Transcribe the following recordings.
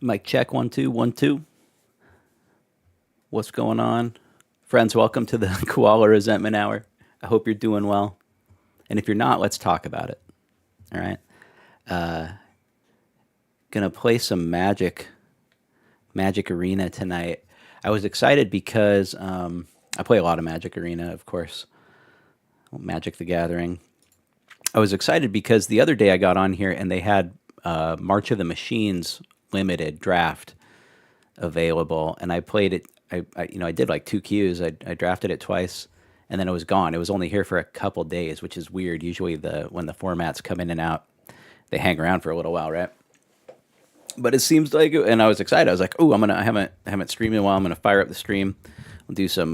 Mic check, 1 2 1 2. What's going on? Friends, welcome to the Koala Resentment Hour. I hope you're doing well. And if you're not, let's talk about it. All right. Gonna play some Magic Arena tonight. I was excited because I play a lot of Magic Arena, of course. Magic the Gathering. I was excited because the other day I got on here and they had March of the Machines limited draft available, and I played it. I did like 2 queues. I drafted it twice, and then it was gone. It was only here for a couple days, which is weird. Usually, when the formats come in and out, they hang around for a little while, right? But it seems like, and I was excited. I was like, "Oh, I haven't streamed in a while. I'm gonna fire up the stream. I'll do some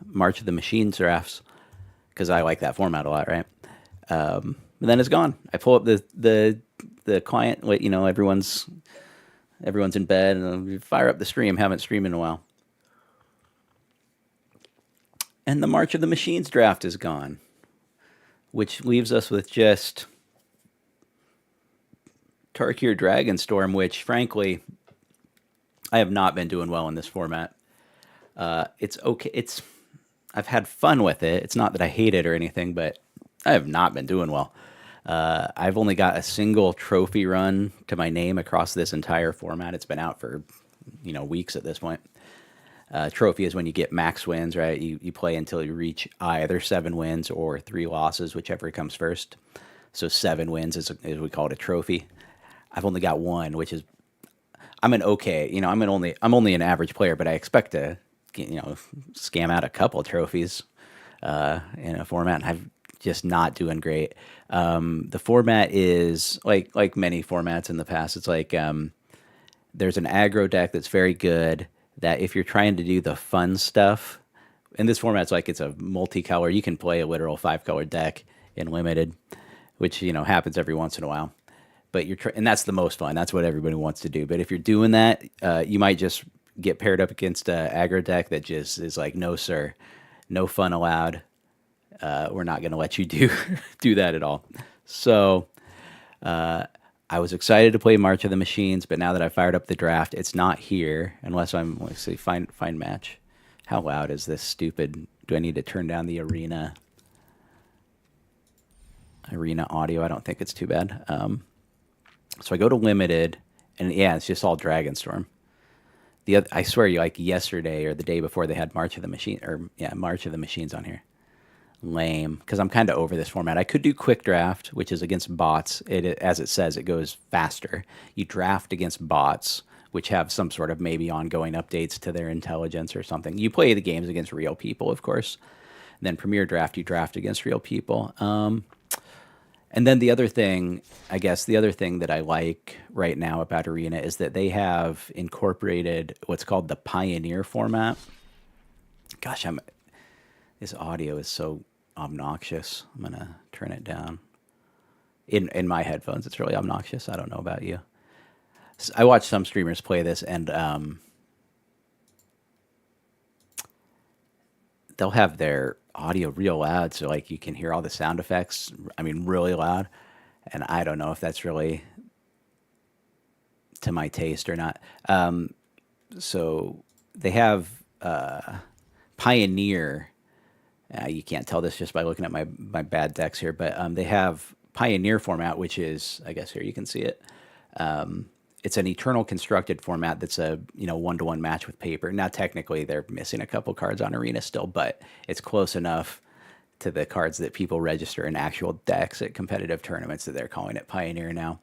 March of the Machines drafts because I like that format a lot, right?" But then it's gone. I pull up the client. Everyone's in bed, and I fire up the stream. Haven't streamed in a while. And the March of the Machines draft is gone, which leaves us with just Tarkir Dragonstorm, which, frankly, I have not been doing well in this format. It's okay. I've had fun with it. It's not that I hate it or anything, but I have not been doing well. I've only got a single trophy run to my name across this entire format. It's been out for weeks at this point. Trophy is when you get max wins, right? You play until you reach either 7 wins or 3 losses, whichever comes first. So 7 wins is we call it a trophy. I've only got one, which is I'm an okay. I'm only an average player, but I expect to scam out a couple trophies in a format. And I'm just not doing great. The format is like many formats in the past. It's like there's an aggro deck that's very good. That if you're trying to do the fun stuff, in this format, it's a multicolor. You can play a literal 5-color deck in limited, which happens every once in a while. But and that's the most fun. That's what everybody wants to do. But if you're doing that, you might just get paired up against an aggro deck that just is like, no sir, no fun allowed. We're not going to let you do that at all. So I was excited to play March of the Machines, but now that I fired up the draft, it's not here unless let's see, find match. How loud is this stupid? Do I need to turn down the arena audio? I don't think it's too bad. So I go to limited, and yeah, it's just all Dragonstorm. I swear, yesterday or the day before, they had March of the Machines on here. Lame, because I'm kind of over this format. I could do quick draft, which is against bots. As it says, it goes faster. You draft against bots, which have some sort of maybe ongoing updates to their intelligence or something. You play the games against real people, of course. And then Premier Draft, you draft against real people. And then the other thing that I like right now about Arena is that they have incorporated what's called the Pioneer format. Gosh, this audio is so obnoxious. I'm going to turn it down. In my headphones, it's really obnoxious. I don't know about you. I watch some streamers play this, and they'll have their audio real loud, so you can hear all the sound effects. I mean, really loud. And I don't know if that's really to my taste or not. So they have Pioneer. You can't tell this just by looking at my bad decks here, but they have Pioneer format, which is, I guess here you can see it. It's an eternal constructed format that's a 1-to-1 match with paper. Now technically they're missing a couple cards on Arena still, but it's close enough to the cards that people register in actual decks at competitive tournaments that they're calling it Pioneer now.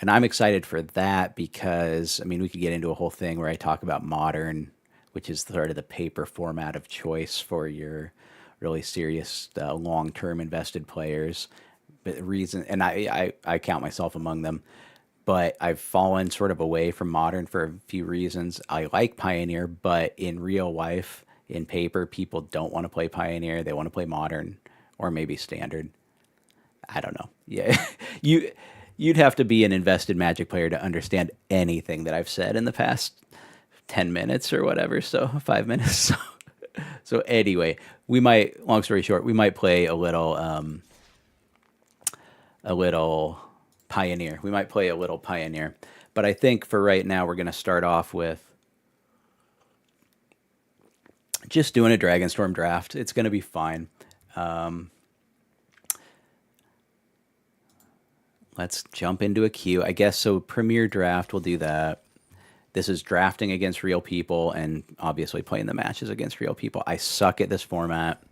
And I'm excited for that because we could get into a whole thing where I talk about Modern, which is sort of the paper format of choice for your really serious long-term invested players. But and I count myself among them. But I've fallen sort of away from Modern for a few reasons. I like Pioneer, but in real life, in paper, people don't want to play Pioneer. They want to play Modern or maybe Standard. I don't know. Yeah, you'd have to be an invested Magic player to understand anything that I've said in the past 10 minutes or whatever. So 5 minutes. So anyway, long story short, we might play a little Pioneer. We might play a little Pioneer. But But I think for right now, we're going to start off with just doing a Dragonstorm draft. It's going to be fine. Let's jump into a queue. I guess so. Premier draft, we'll do that. This is drafting against real people and obviously playing the matches against real people. I suck at this format.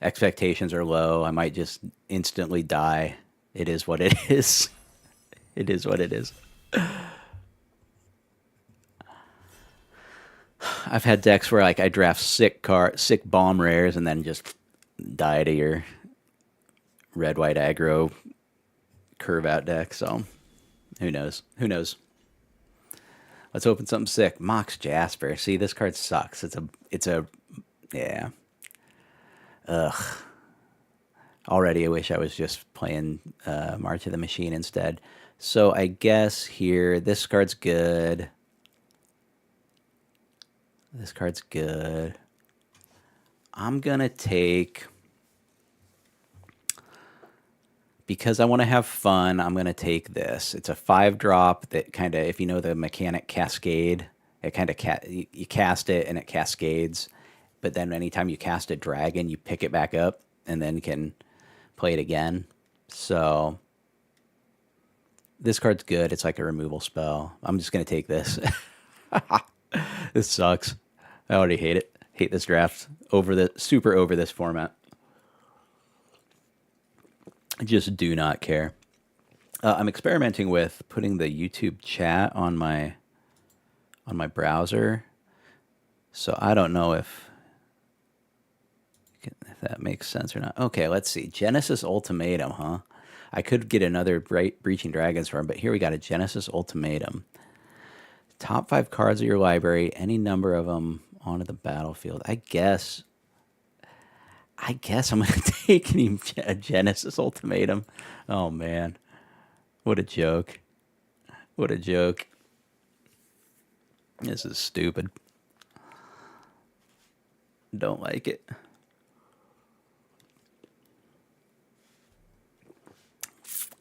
Expectations are low. I might just instantly die. It is what it is. It is what it is. I've had decks where like I draft sick bomb rares, and then just die to your red white aggro curve out deck. So who knows? Who knows? Let's open something sick. Mox Jasper. See, this card sucks. It's a yeah. Ugh. Already, I wish I was just playing March of the Machine instead. So I guess here, this card's good. This card's good. I'm going to take, because I want to have fun, I'm going to take this. It's a 5-drop that kind of, if you know the mechanic Cascade, it kind of, you cast it and it cascades. But then anytime you cast a dragon, you pick it back up and then can play it again. So this card's good. It's like a removal spell. I'm just going to take this. This sucks. I already hate it. Hate this draft. Super over this format. I just do not care. I'm experimenting with putting the YouTube chat on my browser. So I don't know if that makes sense or not. Okay, let's see. Genesis Ultimatum, huh? I could get another Breaching Dragonstorm, but here we got a Genesis Ultimatum. Top 5 cards of your library, any number of them onto the battlefield. I guess I'm going to take a Genesis Ultimatum. Oh, man. What a joke. What a joke. This is stupid. Don't like it.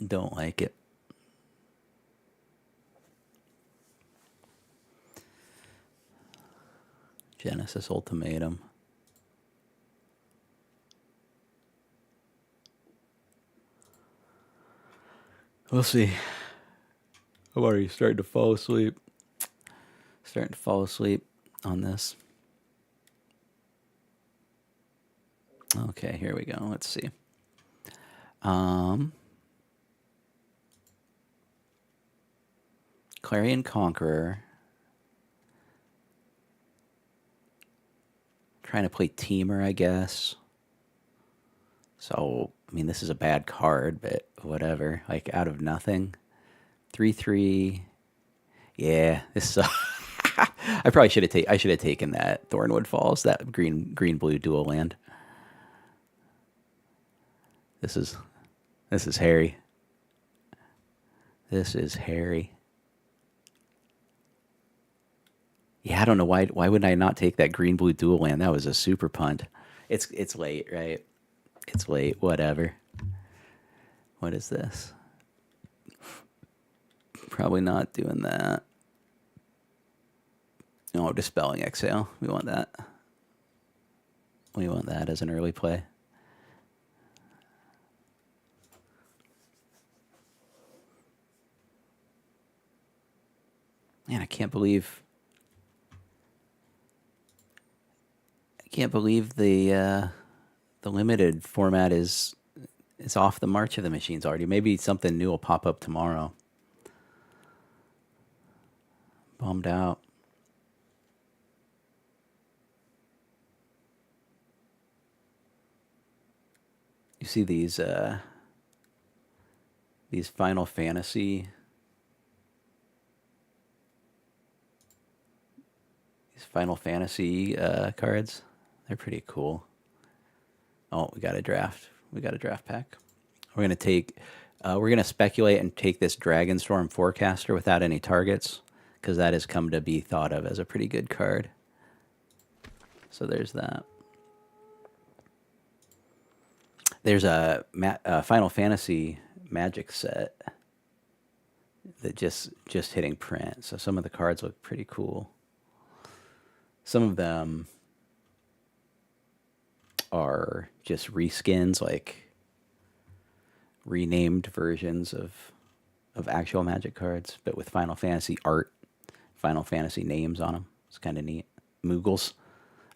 Don't like it. Genesis Ultimatum. We'll see. I'm already starting to fall asleep. Starting to fall asleep on this. Okay, here we go. Let's see. Clarion Conqueror. Trying to play Teamer, I guess. So, I mean, this is a bad card, but whatever. Like, out of nothing. 3/3. Yeah, this I probably should have taken that Thornwood Falls, that green blue dual land. This is hairy. This is hairy. Yeah, I don't know why would I not take that green blue dual land? That was a super punt. It's late, right? It's late, whatever. What is this? Probably not doing that. No, Dispelling Exhale. We want that. We want that as an early play. Man, I can't believe the limited format is off the March of the Machines already. Maybe something new will pop up tomorrow. Bummed out. You see these Final Fantasy cards. They're pretty cool. Oh, we got a draft. We got a draft pack. We're gonna speculate and take this Dragonstorm Forecaster without any targets, because that has come to be thought of as a pretty good card. So there's that. There's a Final Fantasy Magic set. that just hitting print. So some of the cards look pretty cool. Some of them are just reskins, like renamed versions of actual Magic cards, but with Final Fantasy art, Final Fantasy names on them. It's kind of neat. Moogles.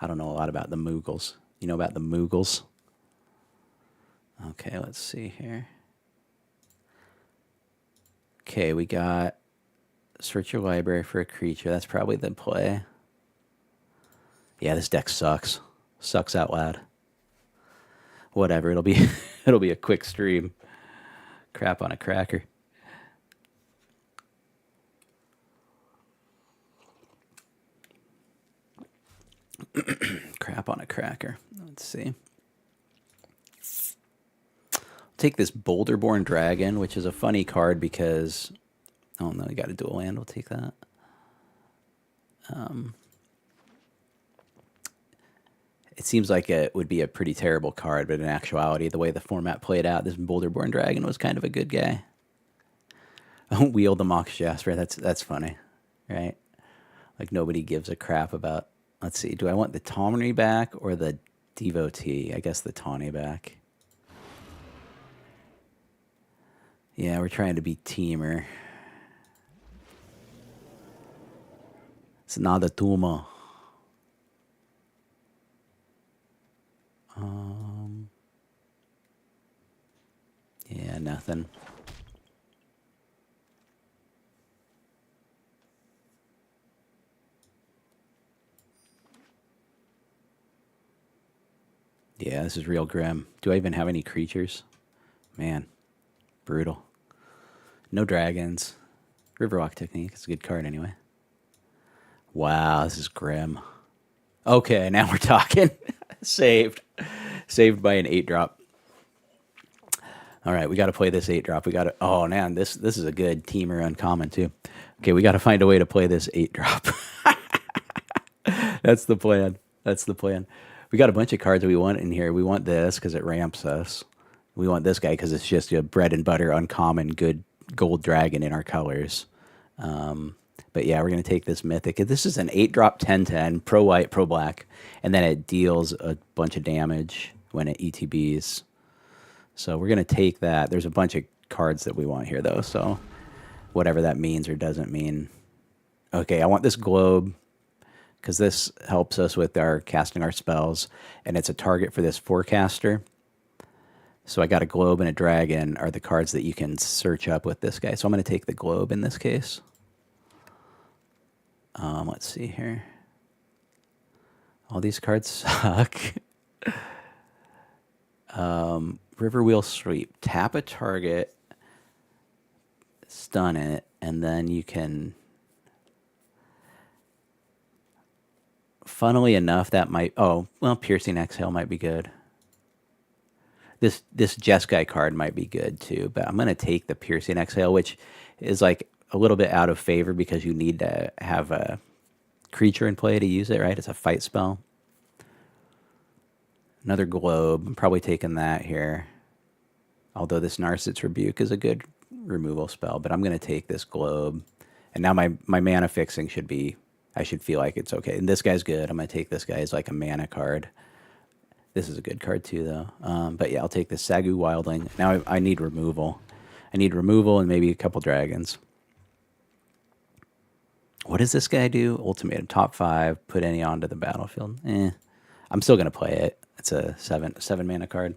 I don't know a lot about the Moogles. You know about the Moogles? Okay, let's see here. Okay, we got search your library for a creature. That's probably the play. Yeah, this deck sucks. Sucks out loud. Whatever, it'll be it'll be a quick stream. Crap on a cracker. Crap on a cracker. Let's see. I'll take this Boulderborn Dragon, which is a funny card because, oh no, you got a dual land. We'll take that. It seems like it would be a pretty terrible card, but in actuality, the way the format played out, this Boulderborn Dragon was kind of a good guy. Wield the Mox Jasper. That's funny, right? Like nobody gives a crap about. Let's see. Do I want the Tawny back or the Devotee? I guess the Tawny back. Yeah, we're trying to be teamer. It's not a Tuma. Yeah, nothing. Yeah, this is real grim. Do I even have any creatures? Man, brutal. No dragons. Riverwalk Technique. It's a good card anyway. Wow, this is grim. Okay, now we're talking. Saved. Saved by an 8-drop. All right, we got to play this 8-drop. We got to. Oh man, this is a good teamer uncommon too. Okay, we got to find a way to play this 8-drop. That's the plan. That's the plan. We got a bunch of cards we want in here. We want this because it ramps us. We want this guy because it's just a bread and butter uncommon good gold dragon in our colors. But yeah, we're going to take this mythic. This is an 8-drop 10/10, pro white, pro black, and then it deals a bunch of damage when it ETBs. So we're going to take that. There's a bunch of cards that we want here, though, so whatever that means or doesn't mean. Okay, I want this globe because this helps us with our casting our spells, and it's a target for this forecaster. So I got a globe and a dragon are the cards that you can search up with this guy. So I'm going to take the globe in this case. Let's see here. All these cards suck. Riverwheel Sweep. Tap a target, stun it, and then you can... Funnily enough, that might... Oh, well, Piercing Exhale might be good. This Jeskai card might be good, too, but I'm going to take the Piercing Exhale, which is like a little bit out of favor because you need to have a creature in play to use it, right? It's a fight spell. Another globe. I'm probably taking that here. Although this Narset's Rebuke is a good removal spell, but I'm going to take this globe. And now my mana fixing should be, I should feel like it's okay. And this guy's good. I'm going to take this guy as like a mana card. This is a good card too, though. But yeah, I'll take this Sagu Wildling. Now I need removal. I need removal and maybe a couple dragons. What does this guy do? Ultimatum. Top 5. Put any onto the battlefield. I'm still going to play it. It's a 7 mana card.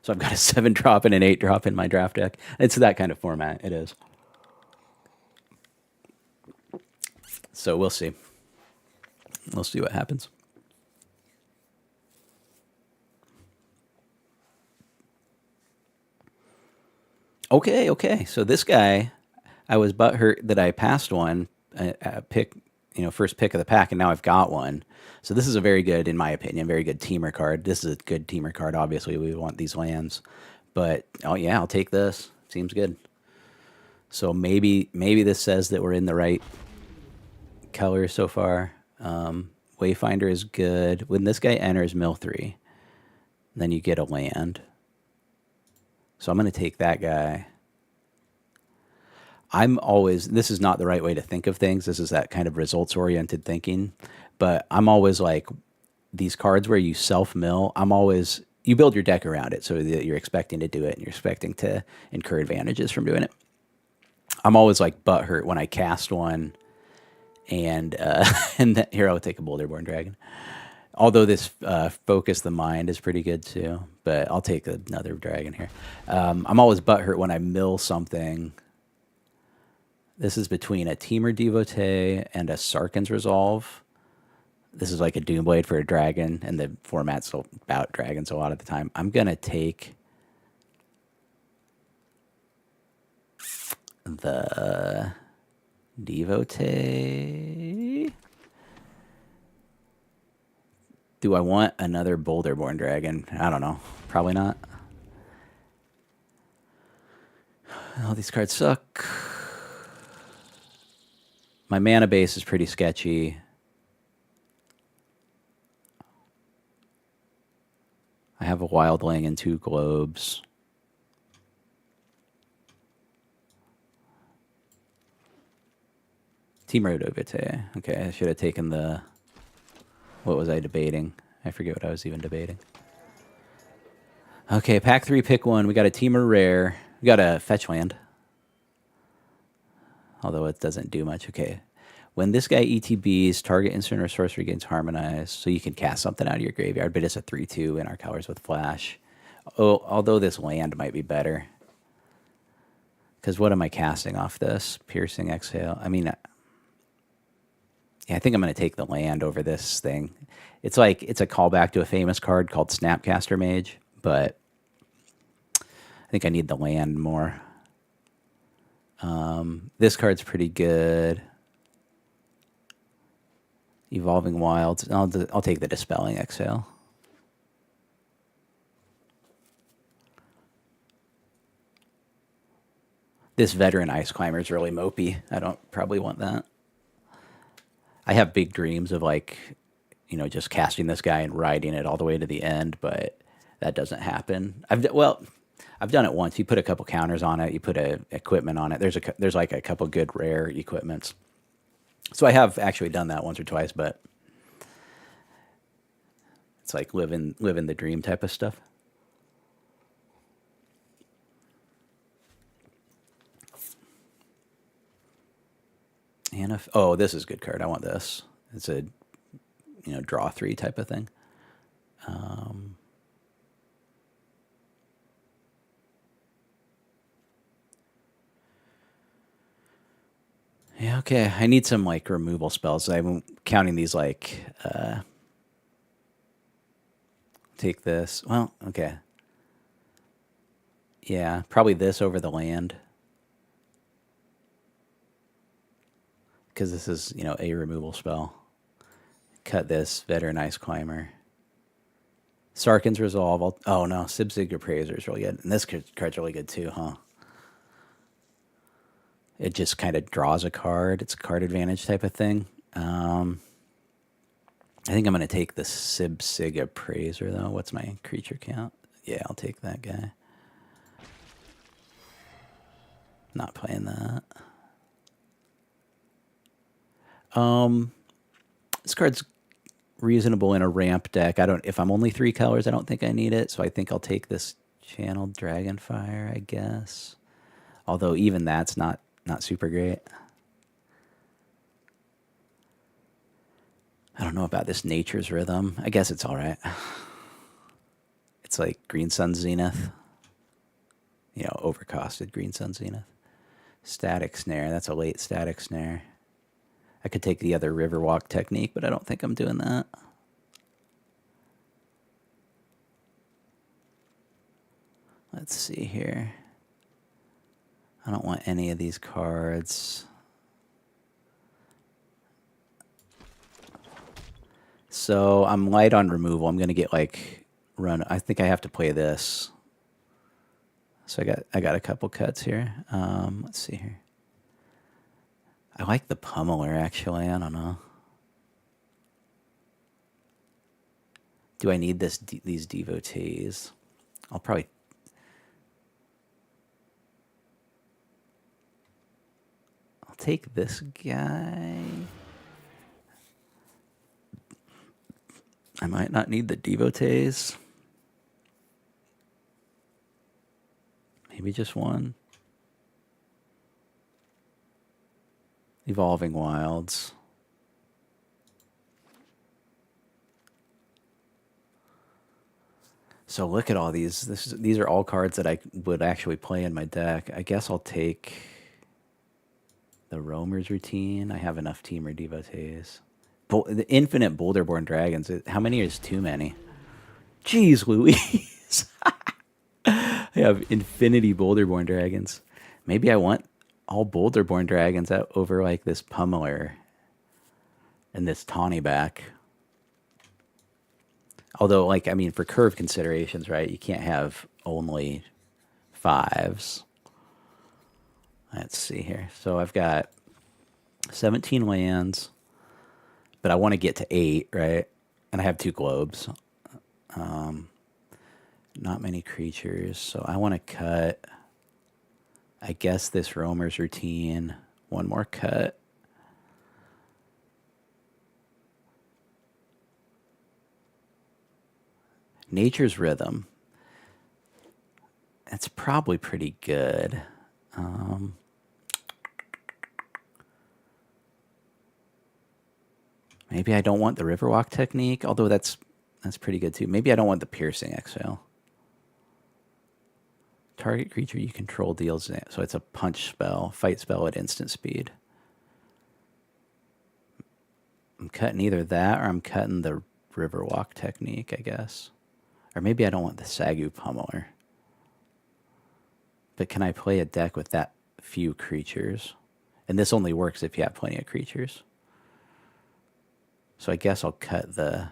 So I've got a 7-drop and an 8-drop in my draft deck. It's that kind of format. It is. So we'll see. We'll see what happens. Okay. So this guy, I was butthurt that I passed one pick, first pick of the pack, and now I've got one. So this is a very good, in my opinion, very good teamer card. This is a good teamer card. Obviously, we want these lands, but oh yeah, I'll take this. Seems good. So maybe this says that we're in the right color so far. Wayfinder is good. When this guy enters mill 3, then you get a land. So I'm going to take that guy. I'm always, this is not the right way to think of things. This is that kind of results oriented thinking. But I'm always like, these cards where you self mill, I'm always, you build your deck around it so that you're expecting to do it and you're expecting to incur advantages from doing it. I'm always like butthurt when I cast one and here I'll take a Boulderborn Dragon. Although this focus the mind is pretty good too, but I'll take another dragon here. I'm always butthurt when I mill something. This is between a Temur Devotee and a Sarkhan's Resolve. This is like a Doomblade for a dragon, and the format's about dragons a lot of the time. I'm going to take the Devotee. Do I want another Boulderborn Dragon? I don't know. Probably not. All these cards suck. My mana base is pretty sketchy. I have a Wildling and 2 Globes. Temur Devotee. Okay, I should have taken the... What was I debating? I forget what I was even debating. Okay, pack 3, pick 1. We got a Temur Rare. We got a Fetch Land. Although it doesn't do much. Okay. When this guy ETBs, target instant or sorcery gains Harmonize. So you can cast something out of your graveyard, but it's a 3/2 in our colors with Flash. Oh, although this land might be better. Because what am I casting off this? Piercing Exhale. I mean... Yeah, I think I'm going to take the land over this thing. It's like, it's a callback to a famous card called Snapcaster Mage, but I think I need the land more. This card's pretty good. Evolving Wilds. I'll take the Dispelling Exhale. This Veteran Ice Climber is really mopey. I don't probably want that. I have big dreams of, like, you know, just casting this guy and riding it all the way to the end, but that doesn't happen. I've done it once. You put a couple counters on it. You put equipment on it. There's like a couple good rare equipments. So I have actually done that once or twice, but it's like living the dream type of stuff. And oh, this is a good card. I want this. It's a, you know, draw 3 type of thing. Yeah, okay. I need some like removal spells. I'm counting these like take this. Well, okay. Yeah, probably this over the land. Because this is, you know, a removal spell. Cut this, Veteran Ice Climber. Sarkhan's Resolve. Oh no, Sib-Zig Appraiser is really good. And this card's really good too, huh? It just kind of draws a card. It's a card advantage type of thing. I think I'm going to take the Sib-Zig Appraiser, though. What's my creature count? Yeah, I'll take that guy. Not playing that. This card's reasonable in a ramp deck. If I'm only 3 colors, I don't think I need it. So I think I'll take this Channeled Dragonfire, I guess. Although even that's not super great. I don't know about this Nature's Rhythm. I guess it's all right. It's like Green Sun Zenith. You know, overcosted Green Sun Zenith. Static Snare. That's a late Static Snare. I could take the other Riverwalk technique, but I don't think I'm doing that. Let's see here. I don't want any of these cards. So I'm light on removal. I'm going to get like run. I think I have to play this. So I got a couple cuts here. Let's see here. I like the Pummeler, actually. I don't know. Do I need these Devotees? I'll probably... take this guy. I might not need the devotees. Maybe just one. Evolving Wilds. So look at all these. These are all cards that I would actually play in my deck. I guess I'll take the Roamer's Routine. I have enough Teamer Devotees. The Infinite Boulderborn Dragons. How many is too many? Jeez Louise. I have Infinity Boulderborn Dragons. Maybe I want all Boulderborn Dragons out over like this Pummeler and this Tawny back. Although, like, I mean, for curve considerations, right, you can't have only 5s. Let's see here. So I've got 17 lands, but I want to get to 8, right? And I have 2 globes. Not many creatures, so I want to cut, I guess, this Roamer's Routine. One more cut. Nature's Rhythm. That's probably pretty good. Maybe I don't want the Riverwalk technique, although that's pretty good too. Maybe I don't want the Piercing Exhale. Target creature you control deals it. So it's a punch spell, fight spell at instant speed. I'm cutting either that or I'm cutting the Riverwalk technique, I guess. Or maybe I don't want the Sagu Pummeler. But can I play a deck with that few creatures? And this only works if you have plenty of creatures. So I guess I'll cut the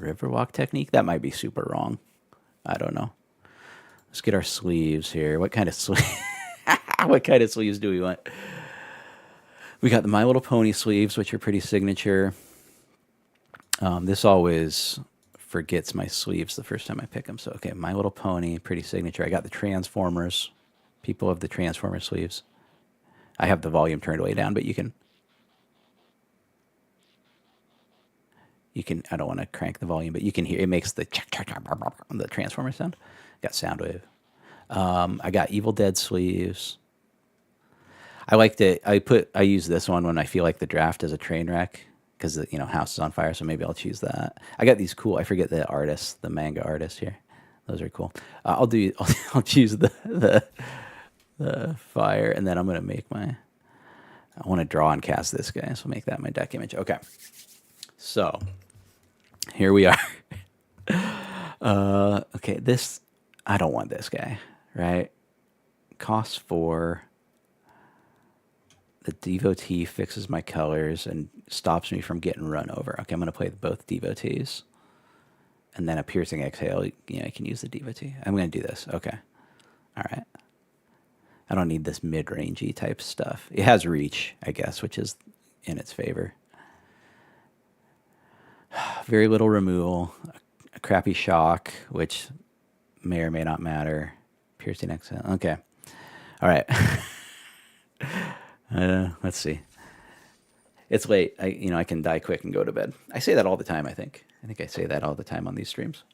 Riverwalk technique. That might be super wrong. I don't know. Let's get our sleeves here. What kind of sleeves? What kind of sleeves do we want? We got the My Little Pony sleeves, which are pretty signature. This always forgets my sleeves the first time I pick them. So, okay, My Little Pony, pretty signature. I got the Transformers. People have the Transformer sleeves. I have the volume turned way down, but you can, I don't want to crank the volume, but you can hear, it makes the Transformer sound. Got Soundwave. I got Evil Dead sleeves. I like to, I use this one when I feel like the draft is a train wreck because, you know, House is on fire, so maybe I'll choose that. I got these cool, I forget the artists, the manga artists here. Those are cool. I'll choose the fire, and then I'm going to make I want to draw and cast this guy, so make that my deck image. Okay. So, here we are. Okay, this, I don't want this guy, right? Costs 4. The Devotee fixes my colors and stops me from getting run over. Okay, I'm going to play both Devotees. And then a Piercing Exhale, you know, I can use the Devotee. I'm going to do this. Okay. All right. I don't need this mid-rangey type stuff. It has reach, I guess, which is in its favor. Very little removal. A crappy shock, which may or may not matter. Piercing Exhale. Okay. All right. Let's see. It's late. I can die quick and go to bed. I say that all the time, I think. I say that all the time on these streams.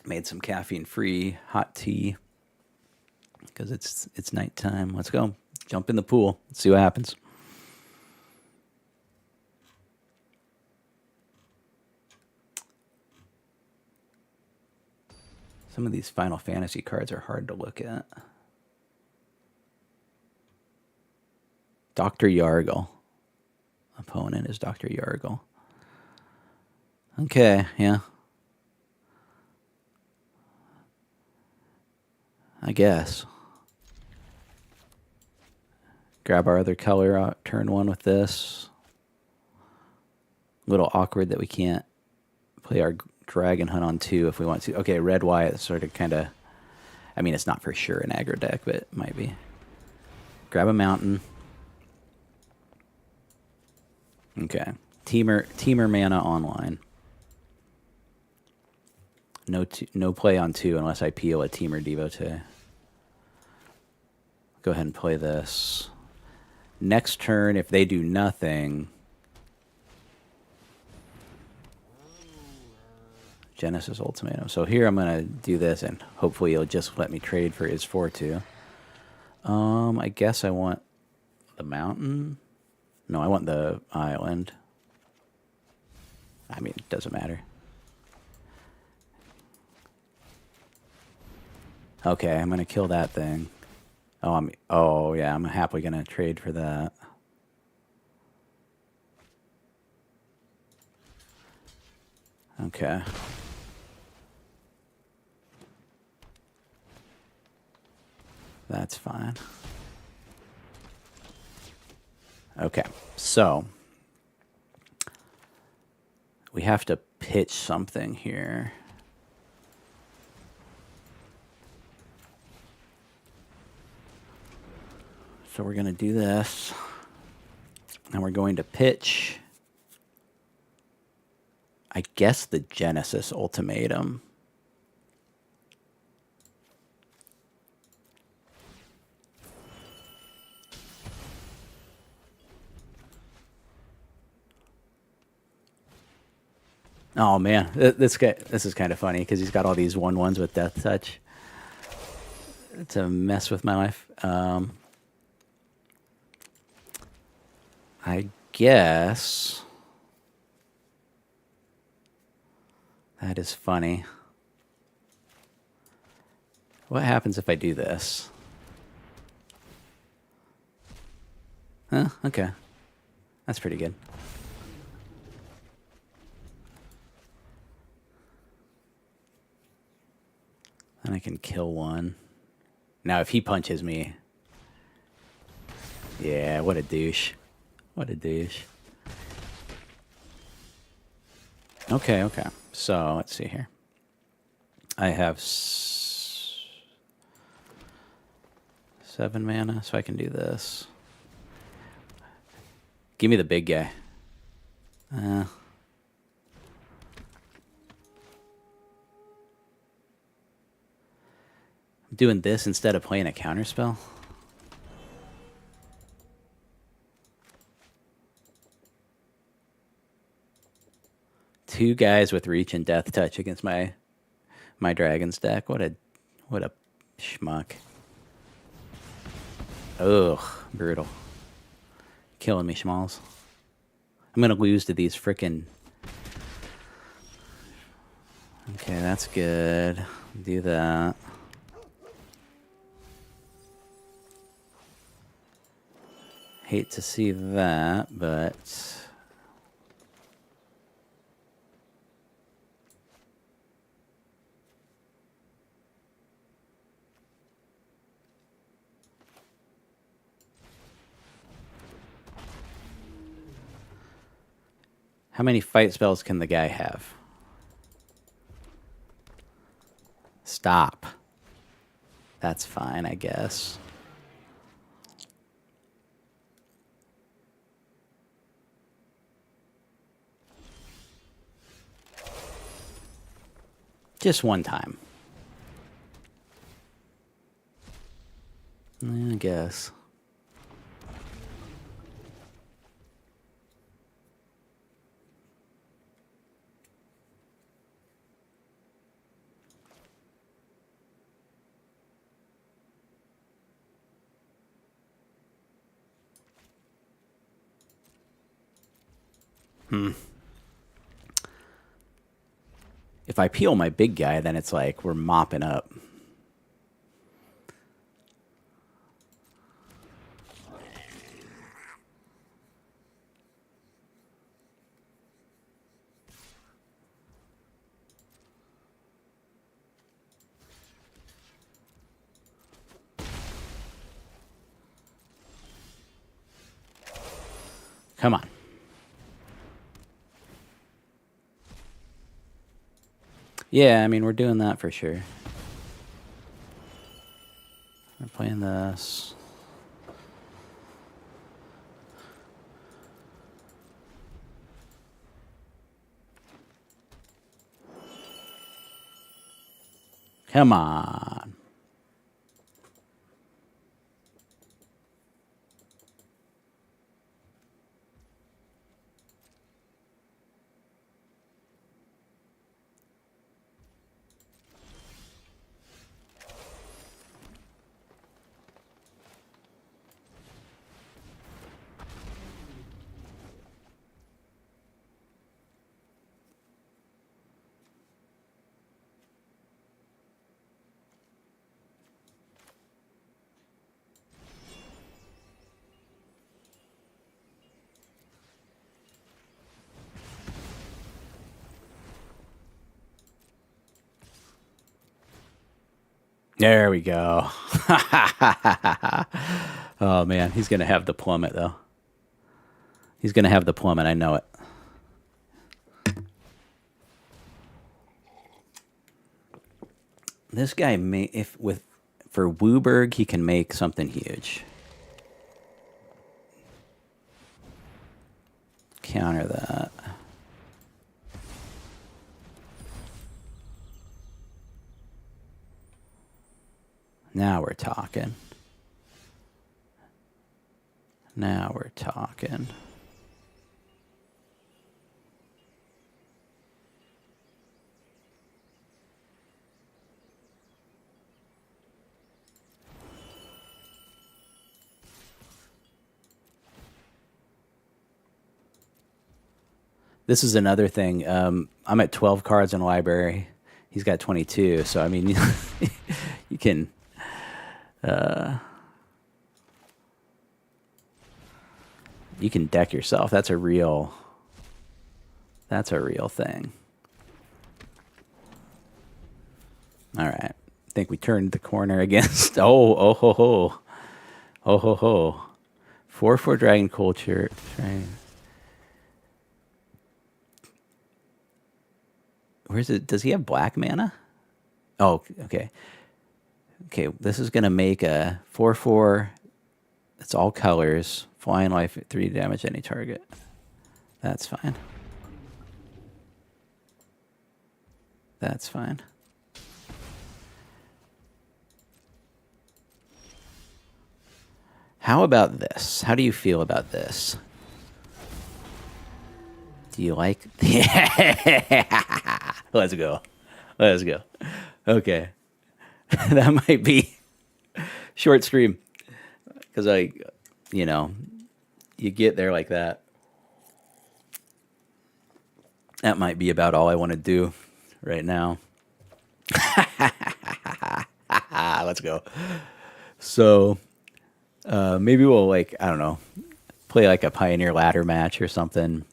Made some caffeine-free hot tea because it's nighttime. Let's go. Jump in the pool. Let's see what happens. Some of these Final Fantasy cards are hard to look at. Dr. Yargle. Opponent is Dr. Yargle. Okay, yeah. I guess. Grab our other color out, turn 1 with this. A little awkward that we can't play our Dragon Hunt on 2 if we want to. Okay, red, white, sort of kind of, I mean, it's not for sure an aggro deck, but it might be. Grab a mountain. Okay. Teamer mana online. No play on 2 unless I peel a Teamer Devotee. Go ahead and play this. Next turn, if they do nothing, Genesis Ultimatum. So here I'm going to do this, and hopefully he'll just let me trade for his 4-2. I guess I want the mountain. No, I want the island. I mean, it doesn't matter. Okay, I'm going to kill that thing. Oh, yeah, I'm happily going to trade for that. Okay. That's fine. Okay, so we have to pitch something here. So we're going to do this, and we're going to pitch, I guess, the Genesis Ultimatum. Oh man, this is kind of funny because he's got all these 1/1s with Death Touch. It's a mess with my life. I guess that is funny. What happens if I do this? Huh? Okay, that's pretty good. And I can kill one. Now, if he punches me... Yeah, what a douche. What a douche. Okay, okay. So, let's see here. I have 7 mana, so I can do this. Give me the big guy. I'm doing this instead of playing a counterspell. Two guys with reach and death touch against my Dragon's deck. What a schmuck. Ugh, brutal. Killing me, schmalls. I'm gonna lose to these frickin'... Okay, that's good. Do that. Hate to see that, but... How many fight spells can the guy have? Stop. That's fine, I guess. Just one time. I guess. If I peel my big guy, then it's like we're mopping up. Come on. Yeah, I mean, we're doing that for sure. We're playing this. Come on. There we go. Oh man, he's gonna have the plummet though. He's gonna have the plummet. I know it. This guy may if with for Wooburg he can make something huge. Counter that. Now we're talking. Now we're talking. This is another thing. I'm at 12 cards in the library. He's got 22. So, I mean, you can. You can deck yourself. That's a real. That's a real thing. All right. I think we turned the corner against. Oh ho ho. Oh ho ho. 4/4 Dragon Culture. Where's it? Does he have black mana? Oh, okay. Okay, this is going to make a 4/4. It's all colors. Flying life at 3 damage any target. That's fine. That's fine. How about this? How do you feel about this? Do you like? Let's go. Let's go. Okay. That might be short stream because you get there like that. That might be about all I want to do right now. Let's go. So maybe we'll I don't know, play like a Pioneer ladder match or something.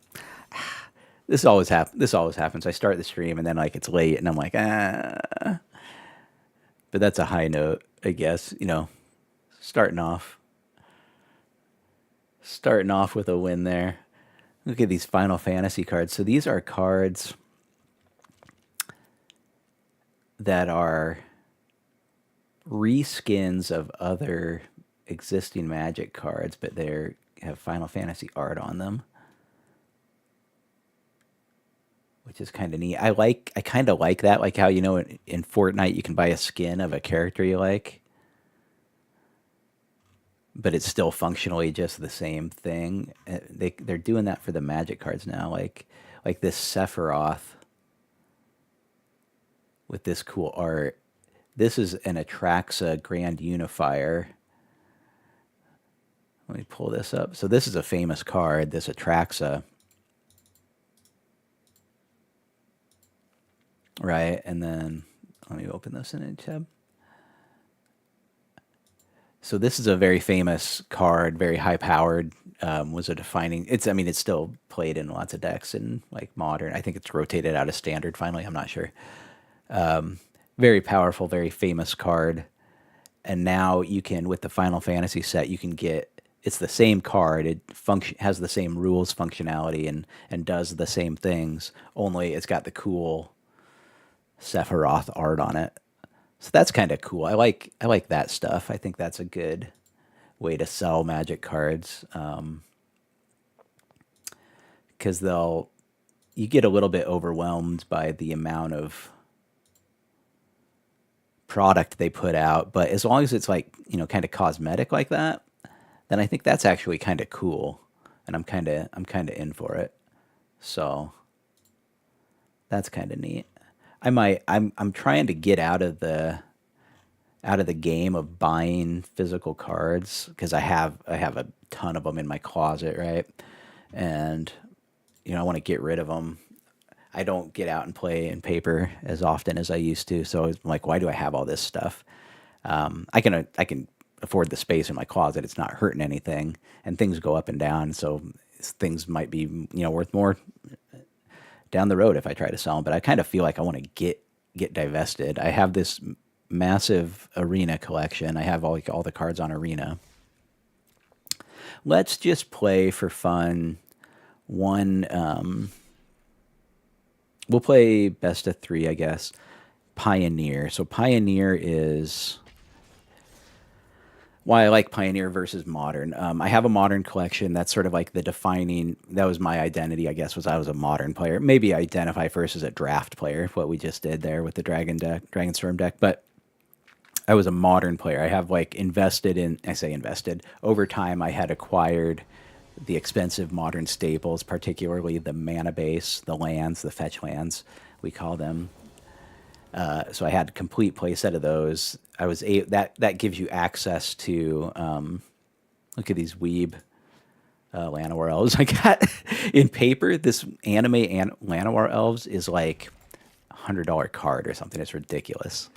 This always happens. I start the stream and then it's late and I'm like, ah. But that's a high note, I guess. Starting off with a win there. Look at these Final Fantasy cards. So these are cards that are reskins of other existing Magic cards, but they have Final Fantasy art on them, which is kind of neat. I kind of like that, like how in Fortnite you can buy a skin of a character you like, but it's still functionally just the same thing. They're doing that for the Magic cards now, like this Sephiroth with this cool art. This is an Atraxa Grand Unifier. Let me pull this up. So this is a famous card, this Atraxa. Right, and then let me open this in a tab. So this is a very famous card, very high powered. Was a defining. It's still played in lots of decks in modern. I think it's rotated out of standard finally. I'm not sure. Very powerful, very famous card. And now you can, with the Final Fantasy set, you can get. It's the same card. It has the same rules, functionality, and does the same things. Only it's got the cool Sephiroth art on it. So that's kind of cool. I like that stuff. I think that's a good way to sell Magic cards, because you get a little bit overwhelmed by the amount of product they put out. But as long as it's kind of cosmetic like that, then I think that's actually kind of cool, and I'm kind of in for it. So that's kind of neat. I'm trying to get out of the game of buying physical cards because I have a ton of them in my closet, right? And I want to get rid of them. I don't get out and play in paper as often as I used to, so I'm like, why do I have all this stuff? I can afford the space in my closet. It's not hurting anything, and things go up and down, so things might be worth more down the road if I try to sell them. But I kind of feel like I want to get divested. I have this massive Arena collection. I have all the cards on Arena. Let's just play for fun. One, we'll play best of three, I guess. Pioneer. So Pioneer is why I like Pioneer versus Modern. I have a Modern collection. That's sort of like the defining. That was my identity, I guess, was I was a Modern player. Maybe I identify first as a draft player, what we just did there with the Dragonstorm deck. But I was a Modern player. I have like invested in. I say invested over time. I had acquired the expensive Modern staples, particularly the mana base, the lands, the fetch lands, we call them. So I had a complete playset of those. That gives you access to look at these weeb Llanowar elves. I got in paper. This anime and Llanowar elves is like $100 card or something. It's ridiculous.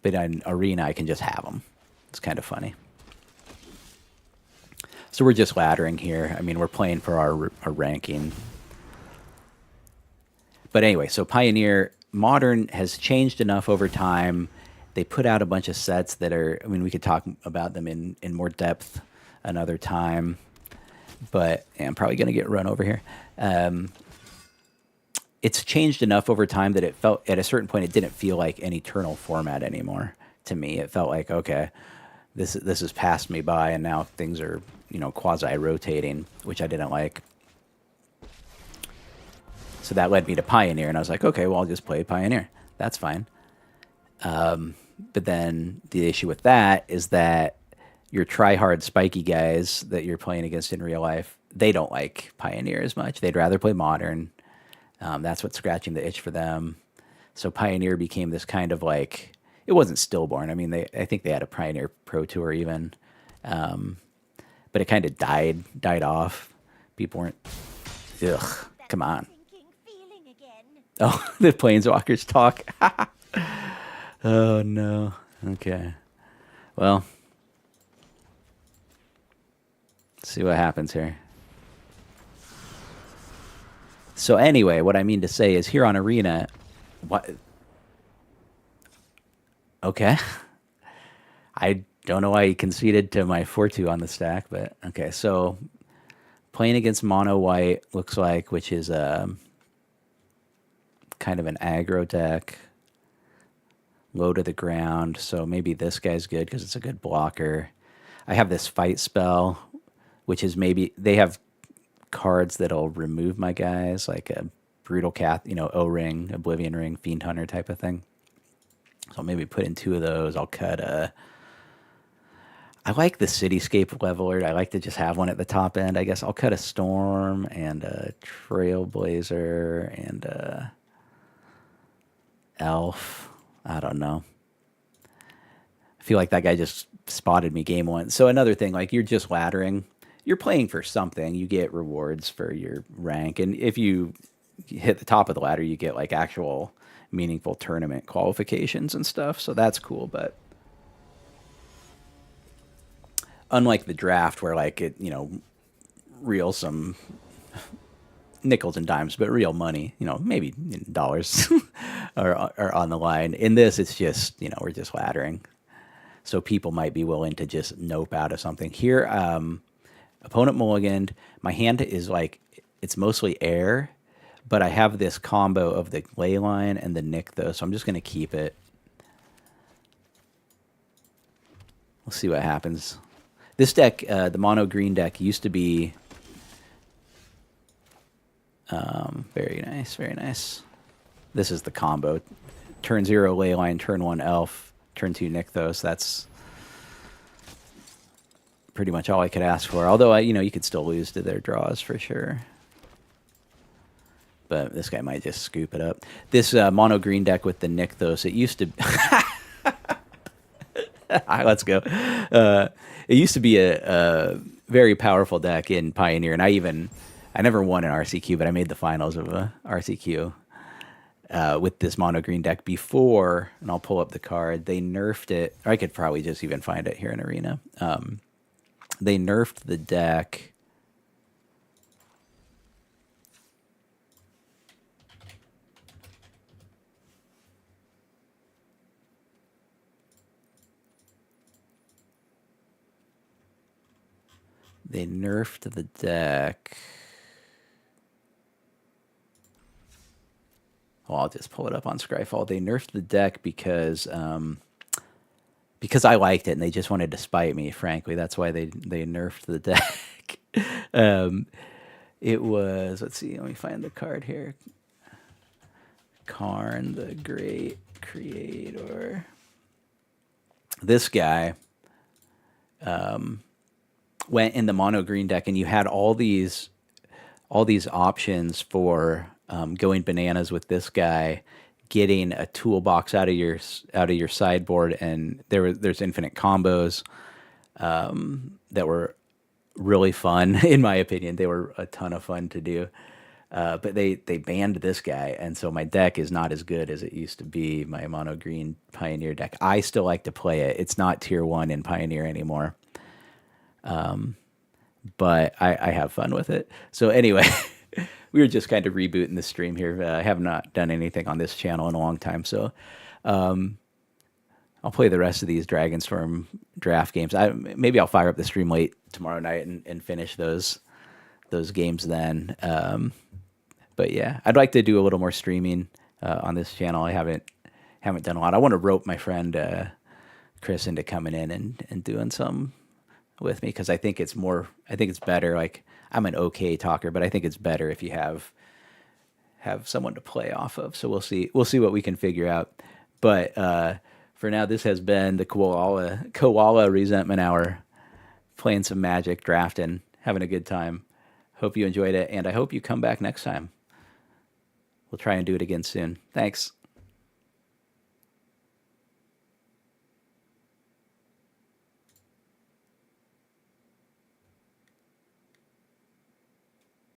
But in Arena, I can just have them. It's kind of funny. So we're just laddering here. I mean, we're playing for our ranking. But anyway, so Pioneer Modern has changed enough over time. They put out a bunch of sets that are, I mean, we could talk about them in more depth another time. But I'm probably going to get run over here. It's changed enough over time that it felt, at a certain point, it didn't feel like an eternal format anymore to me. It felt like, okay, this has passed me by, and now things are, quasi-rotating, which I didn't like. So that led me to Pioneer, and I was like, okay, well, I'll just play Pioneer. That's fine. But then the issue with that is that your try-hard spiky guys that you're playing against in real life, they don't like Pioneer as much. They'd rather play Modern. That's what's scratching the itch for them. So Pioneer became this kind of like, it wasn't stillborn. I mean, I think they had a Pioneer Pro Tour even. But it kind of died off. People weren't, ugh, come on. Oh, the Planeswalkers talk. Oh, no. Okay. Well, let's see what happens here. So anyway, what I mean to say is here on Arena, what? Okay. I don't know why he conceded to my 4-2 on the stack, but okay. So playing against mono white looks like, which is kind of an aggro deck, low to the ground. So maybe this guy's good because it's a good blocker. I have this fight spell, which is maybe they have cards that'll remove my guys, like a brutal cat, O-ring, Oblivion Ring, Fiend Hunter type of thing. So I'll maybe put in 2 of those. I'll cut I like the Cityscape Leveler. I like to just have one at the top end. I guess I'll cut a Storm and a Trailblazer and a Elf. I don't know. I feel like that guy just spotted me game 1. So another thing, like you're just laddering. You're playing for something. You get rewards for your rank. And if you hit the top of the ladder, you get like actual meaningful tournament qualifications and stuff. So that's cool. But unlike the draft where like it, real some nickels and dimes, but real money, maybe dollars are on the line. In this, it's just, we're just laddering. So people might be willing to just nope out of something. Here, opponent mulliganed. My hand is like, it's mostly air, but I have this combo of the Leyline and the Nykthos, so I'm just going to keep it. We'll see what happens. This deck, the mono green deck, used to be very nice, very nice. This is the combo. Turn 0 Leyline, turn 1 Elf, turn 2 Nykthos. That's pretty much all I could ask for. Although, you could still lose to their draws for sure. But this guy might just scoop it up. This mono green deck with the Nykthos, it used to... Let's go. It used to be a very powerful deck in Pioneer, and I never won an RCQ, but I made the finals of a RCQ with this mono green deck before, and I'll pull up the card. They nerfed it, or I could probably just even find it here in Arena. They nerfed the deck. They nerfed the deck. Well, I'll just pull it up on Scryfall. They nerfed the deck because I liked it and they just wanted to spite me. Frankly, that's why they nerfed the deck. um, it was, let's see, let me find the card here. Karn, the Great Creator. This guy went in the mono green deck, and you had all these options for going bananas with this guy, getting a toolbox out of your sideboard, and there's infinite combos that were really fun in my opinion. They were a ton of fun to do. But they banned this guy, and so my deck is not as good as it used to be. My mono green Pioneer deck. I still like to play it. It's not tier 1 in Pioneer anymore, but I have fun with it. So anyway, we were just kind of rebooting the stream here. I have not done anything on this channel in a long time, so I'll play the rest of these Dragonstorm draft games. Maybe I'll fire up the stream late tomorrow night and finish those games then. But yeah, I'd like to do a little more streaming on this channel. I haven't done a lot. I want to rope my friend Chris into coming in and doing some with me, because I think it's better. Like, I'm an okay talker, but I think it's better if you have someone to play off of. So we'll see what we can figure out. But for now, this has been the Koala Resentment Hour, playing some Magic, drafting, having a good time. Hope you enjoyed it, and I hope you come back next time. We'll try and do it again soon. Thanks.